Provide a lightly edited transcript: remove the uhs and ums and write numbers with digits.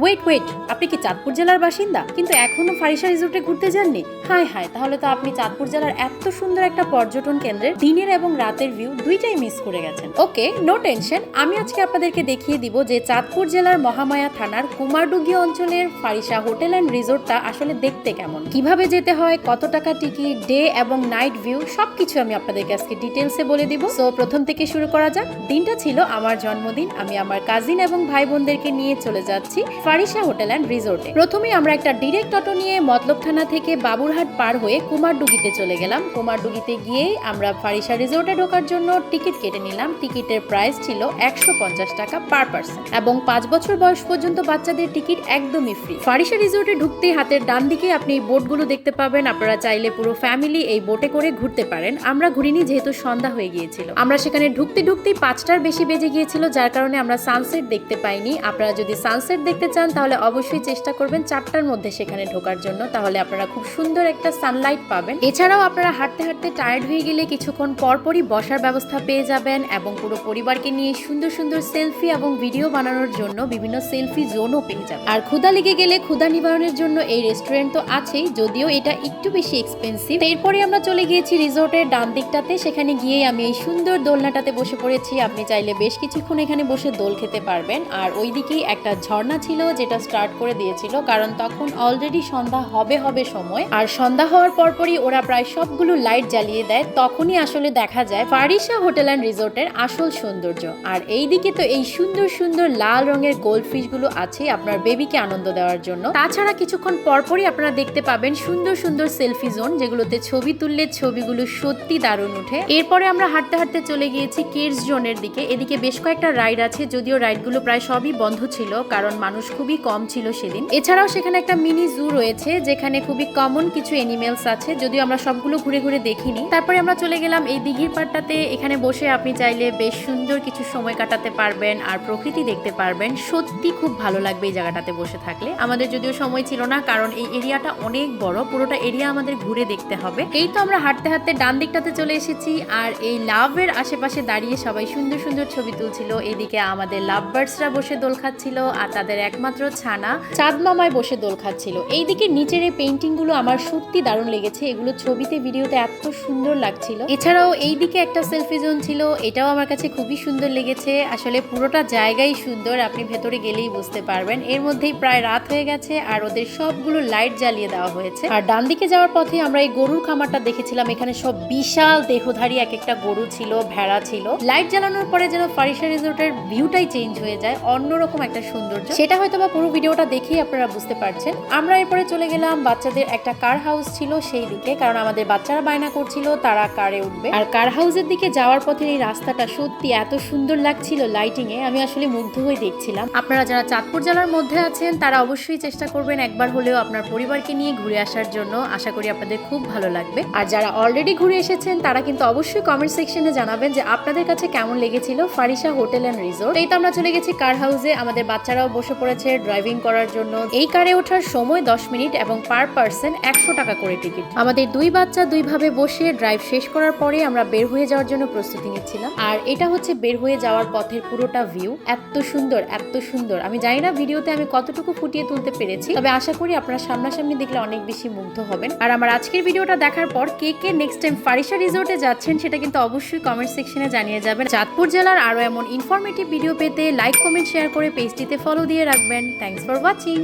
Wait, আপনি কি চাঁদপুর জেলার বাসিন্দা কিন্তু এখনো ফারিসা রিসোর্টে ঘুরতে যাননি? হায় হায়, তাহলে তো আপনি চাঁদপুর জেলার এত সুন্দর একটা পর্যটন কেন্দ্রের দিনের এবং রাতের ভিউ দুইটাই মিস করে গেছেন। ওকে, নো টেনশন, আমি আজকে আপনাদেরকে দেখিয়ে দিব যে চাঁদপুর জেলার মহামায়া থানার কুমারডুগি অঞ্চলের ফারিসা হোটেল অ্যান্ড রিসোর্টটা আসলে দেখতে কেমন, কিভাবে যেতে হয়, কত টাকা টিকিট, ডে এবং নাইট ভিউ সবকিছু আমি আপনাদেরকে আজকে ডিটেলসে বলে দিব। সো প্রথম থেকে শুরু করা যাক। দিনটা ছিল আমার জন্মদিন। আমি আমার কাজিন এবং ভাই বোনদেরকে নিয়ে চলে যাচ্ছি ফারিসা হোটেল অ্যান্ড রিসোর্টে। প্রথমেই আমরা একটা ডিরেক্ট অটো নিয়ে মতলব থানা থেকে বাবুরহাট পার হয়ে কুমারডুগিতে চলে গেলাম। কুমারডুগিতে গিয়েই আমরা ফারিসা রিসোর্টে ঢোকার জন্য টিকিট কেটে নিলাম। টিকিটের প্রাইস ছিল 150 টাকা পার পার্সন এবং 5 বছর বয়স পর্যন্ত বাচ্চাদের টিকিট একদমই ফ্রি। ফারিসা রিসোর্টে ঢুকতে হাতের ডান দিকে আপনি এই বোটগুলো দেখতে পাবেন। আপনারা চাইলে পুরো ফ্যামিলি এই বোটে করে ঘুরতে পারেন। আমরা ঘুরিনি যেহেতু সন্ধ্যা হয়ে গিয়েছিল। আমরা সেখানে ঢুকতেই 5টার বেশি বেজে গিয়েছিল, যার কারণে আমরা সানসেট দেখতে পাইনি। আপনারা যদি সানসেট দেখতে চান তাহলে অবশ্যই চেষ্টা করবেন 4টার মধ্যে সেখানে ঢোকার জন্য, তাহলে আপনারা খুব সুন্দর একটা সানলাইট পাবেন। এছাড়াও আপনারা হাঁটতে হাঁটতে টায়ার্ড হয়ে গেলে কিছুক্ষণ পরপরই বসার ব্যবস্থা পেয়ে যাবেন এবং পুরো পরিবারকে নিয়ে সুন্দর সুন্দর সেলফি এবং ভিডিও বানানোর জন্য বিভিন্ন সেলফি জোনও পেয়ে যাবেন। আর ক্ষুধা লেগে গেলে ক্ষুধা নিবারণের জন্য এই রেস্টুরেন্ট তো আছেই, যদিও এটা একটু বেশি এক্সপেন্সিভ। এরপরে আমরা চলে গিয়েছি রিসোর্টের ডান দিকটাতে। সেখানে গিয়ে আমি এই সুন্দর দোলনাটাতে বসে পড়েছি। আপনি চাইলে বেশ কিছুক্ষণ এখানে বসে দোল খেতে পারবেন। আর ওইদিকেই একটা ঝর্ণা ছিল যেটা স্টার্ট করে দিয়েছিল, কারণ তখন অলরেডি সন্ধ্যা হবে সময়। আর সন্ধ্যা হওয়ার পরপরই ওরা প্রায় সবগুলো লাইট জ্বালিয়ে দেয়। তখনই আসলে দেখা যায় ফারিসা হোটেল অ্যান্ড রিসোর্টের আসল সৌন্দর্য। আর এইদিকে তো এই সুন্দর সুন্দর লাল রঙের গোল্ড ফিশ গুলো আছে আপনার বেবিকে আনন্দ দেওয়ার জন্য। তাছাড়া কিছুক্ষণ পরপরই আপনারা দেখতে পাবেন সুন্দর সুন্দর সেলফি জোন, যেগুলোতে ছবি তুললে ছবিগুলো সত্যি দারুণ উঠে। এরপরে আমরা হাঁটতে হাঁটতে চলে গিয়েছি কিডস জোনের দিকে। এদিকে বেশ কয়েকটা রাইড আছে, যদিও রাইডগুলো প্রায় সবই বন্ধ ছিল কারণ মানুষ খুবই কম ছিল সেদিন। এছাড়াও সেখানে একটা মিনি জু রয়েছে যেখানে খুবই কমন কিছু অ্যানিমেলস আছে, যদিও আমরা সবগুলো ঘুরে ঘুরে দেখিনি। তারপরে আমরা চলে গেলাম এই দিঘির পাড়টাতে। এখানে বসে আপনি চাইলে বেশ সুন্দর কিছু সময় কাটাতে পারবেন আর প্রকৃতি দেখতে পারবেন। সত্যি খুব ভালো লাগবে এই জায়গাটাতে বসে থাকলে। আমাদের যদিও সময় ছিল না কারণ এই এরিয়াটা অনেক বড়, পুরোটা এরিয়া আমাদের ঘুরে দেখতে হবে। এই তো আমরা হাঁটতে হাঁটতে ডান দিকটাতে চলে এসেছি আর এই লাভের আশেপাশে দাঁড়িয়ে সবাই সুন্দর সুন্দর ছবি তুলছিল। এদিকে আমাদের লাভ বার্ডসরা বসে দোল খাচ্ছিল আর তাদের একমাত্র ছানা চাঁদ মামায় বসে দোল খাচ্ছিল। এইদিকে নিচের এই পেইন্টিং গুলো আমার সত্যি দারুণ লেগেছে। এগুলো ছবিতে ভিডিওতে এত সুন্দর লাগছিল। এছাড়াও এইদিকে একটা সেলফি জোন ছিল, এটাও আমার কাছে খুবই সুন্দর লেগেছে। আসলে পুরোটা জায়গাই সুন্দর, আপনি ভেতরে গেলেই বুঝতে পারবেন। এর মধ্যেই প্রায় রাত হয়ে গেছে আর ওদের সবগুলো লাইট জ্বালিয়ে দেওয়া হয়েছে। আর ডান দিকে যাওয়ার পথে আমরা এই গরুর খামারটা দেখেছিলাম। এখানে সব বিশাল দেহধারী এক একটা গরু ছিল, ভেড়া ছিল। লাইট জ্বালানোর পরে যেন ফারিসা রিসোর্টের ভিউটাই চেঞ্জ হয়ে যায়, অন্যরকম একটা সৌন্দর্য। সেটা হয়তো বা পুরো ভিডিওটা দেখেই আপনারা বুঝতে পারছেন। আমরা এরপরে চলে গেলাম বাচ্চাদের একটা কার হাউস ছিল সেই দিকে, কারণ আমাদের বাচ্চারা বায়না করছিল তারা কারে উঠবে। আর কার হাউসের দিকে যাওয়ার পথে এই রাস্তাটা সত্যি এত সুন্দর লাগছিল লাইটিং এ, আমি আসলে মুগ্ধ হয়ে দেখছিলাম। আপনারা যারা চাঁদপুর জেলার মধ্যে আছেন তারা অবশ্যই চেষ্টা করবেন একবার হলেও আপনার পরিবারকে নিয়ে ঘুরে আসার জন্য। আশা করি আপনাদের খুব ভালো লাগবে। আর যারা অলরেডি ঘুরে এসেছেন তারা কিন্তু অবশ্যই কমেন্ট সেকশনে জানাবেন যে আপনাদের কাছে কেমন লেগেছিল ফারিসা হোটেল অ্যান্ড রিসোর্ট। এই তো আমরা চলে গেছি কার হাউসে। আমাদের বাচ্চারাও বসে পড়েছে ড্রাইভিং করার জন্য। এই কারে ওঠার সময় 10 মিনিট এবং পার পার্সন 100 টাকা করে টিকিট। আমাদের দুই বাচ্চা দুইভাবে বসে ড্রাইভ শেষ করার পরে আমরা বের হয়ে যাওয়ার জন্য প্রস্তুতি নিচ্ছিলাম। আর এটা হচ্ছে বের হয়ে যাওয়ার পথের পুরোটা ভিউ। এত সুন্দর এত সুন্দর, আমি জানি না ভিডিওতে আমি কতটুকু ফুটিয়ে তুলতে পেরেছি, তবে আশা করি আপনারা সামনাসামনি দেখলে অনেক বেশি মুগ্ধ হবেন। আর আমার আজকের ভিডিওটা দেখার পর কে কে নেক্সট টাইম ফারিসা রিসোর্টে যাচ্ছেন সেটা কিন্তু অবশ্যই কমেন্ট সেকশনে জানিয়ে যাবেন। চাঁদপুর জেলার আরো এমন ইনফরমেটিভ ভিডিও পেতে লাইক কমেন্ট শেয়ার করে পেজটিতে ফলো দিয়ে রাখবেন। Thanks for watching.